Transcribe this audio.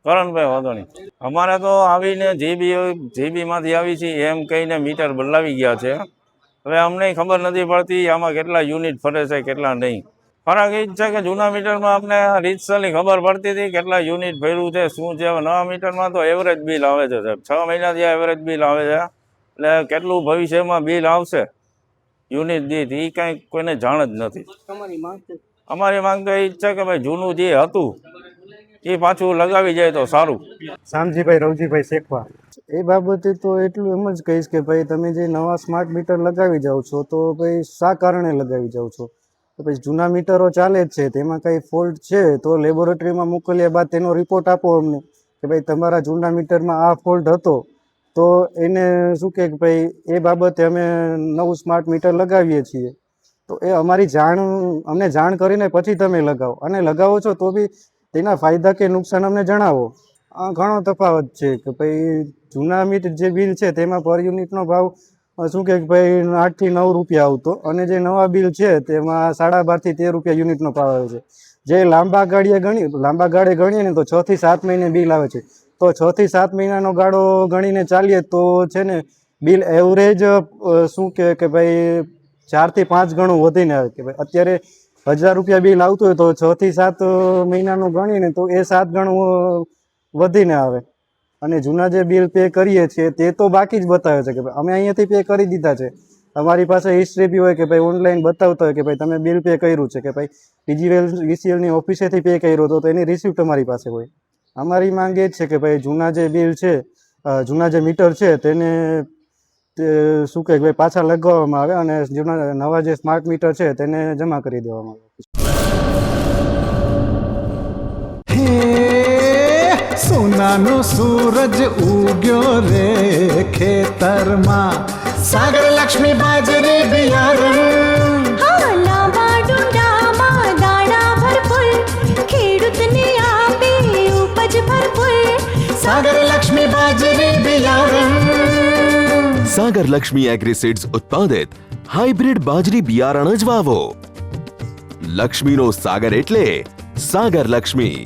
કરણભાઈ વાધોણી. અમારે તો આવીને જીબીમાંથી આવી છે એમ કહીને મીટર બદલાવી ગયા છે. હવે અમને ખબર નથી પડતી આમાં કેટલા યુનિટ ફરે છે કેટલા નહીં. ફરક એ જ છે કે જૂના મીટરમાં અમને રીતસરની ખબર પડતી હતી કેટલા યુનિટ ભર્યું છે શું છે. હવે નવા મીટરમાં તો એવરેજ બિલ આવે છે સાહેબ, 6 મહિનાથી એવરેજ બિલ આવે છે. એટલે કેટલું ભવિષ્યમાં બિલ આવશે યુનિટ દીઠ એ કાંઈ કોઈને જાણ જ નથી. અમારી માંગ તો એ જ છે કે ભાઈ જૂનું જે હતું એ પાછું લગાવી જાય તો સારું. શામજીભાઈ રવજીભાઈ શેખવા. એ બાબતે તો એટલું એમ જ કહીશ કે ભાઈ તમે જે નવા સ્માર્ટ મીટર લગાવી જાઓ છો તો ભાઈ શા કારણે લગાવી જાઓ છો? તો પછી જૂના મીટરો ચાલે જ છે તેમાં કંઈ ફોલ્ટ છે તો લેબોરેટરીમાં મોકલ્યા બાદ તેનો રિપોર્ટ આપો અમને કે ભાઈ તમારા જૂના મીટરમાં આ ફોલ્ટ હતો, તો એને શું કે ભાઈ એ બાબતે અમે નવું સ્માર્ટ મીટર લગાવીએ છીએ. તો એ અમારી અમને જાણ કરીને પછી તમે લગાવો, અને લગાવો છો તો બી તેના ફાયદા કે નુકસાન અમને જણાવો. આ ઘણો તફાવત છે કે ભાઈ જૂના મીટર જે બિલ છે તેમાં પર યુનિટનો ભાવ શું કે ભાઈ 8 થી 9 રૂપિયા આવતો, અને જે નવા બિલ છે તેમાં 12.5 થી 13 રૂપિયા યુનિટનો ભાવ આવે છે. જે લાંબા ગાળે ગણીએ ને તો 6 થી 7 મહિને બિલ આવે છે. તો 6 થી 7 મહિનાનો ગાળો ગણીને ચાલીએ તો છે ને બિલ એવરેજ શું કે ભાઈ 4 થી 5 ગણું વધીને આવે. કે ભાઈ અત્યારે 1000 રૂપિયા બિલ આવતું હોય તો 6 થી 7 મહિનાનું ગણીએ ને તો એ 7 ગણું વધીને આવે. અને જૂના જે બિલ પે કરીએ છીએ તે તો બાકી જ બતાવે છે કે ભાઈ અમે અહીંયાથી પે કરી દીધા છે. અમારી પાસે હિસ્ટ્રી બી હોય કે ભાઈ ઓનલાઈન બતાવતા હોય કે ભાઈ તમે બિલ પે કર્યું છે, કે ભાઈ PGVCLની ઓફિસેથી પે કર્યો હતો તો એની રિસિપ્ટ અમારી પાસે હોય. અમારી માંગ એ જ છે કે ભાઈ જૂના જે બિલ છે, જૂના જે મીટર છે તેને શું કે ભાઈ પાછા લગાવવામાં આવે અને નવા જે સ્માર્ટ મીટર છે તેને જમા કરી દેવામાં આવે. સોનાનો સૂરજ ઉગ્યો રે ખેતરમાં, સાગર લક્ષ્મી બાજરી બિયારણ. લાંબા ડુંડામાં દાણા ભરપૂર, ખેડૂતને આપે ઉપજ ભરપૂર. સાગર લક્ષ્મી બાજરી બિયારણ. સાગર લક્ષ્મી એગ્રીસીડ્સ ઉત્પાદિત હાઇબ્રિડ બાજરી બિયારણ જ વાવો. લક્ષ્મીનો સાગર એટલે સાગર લક્ષ્મી.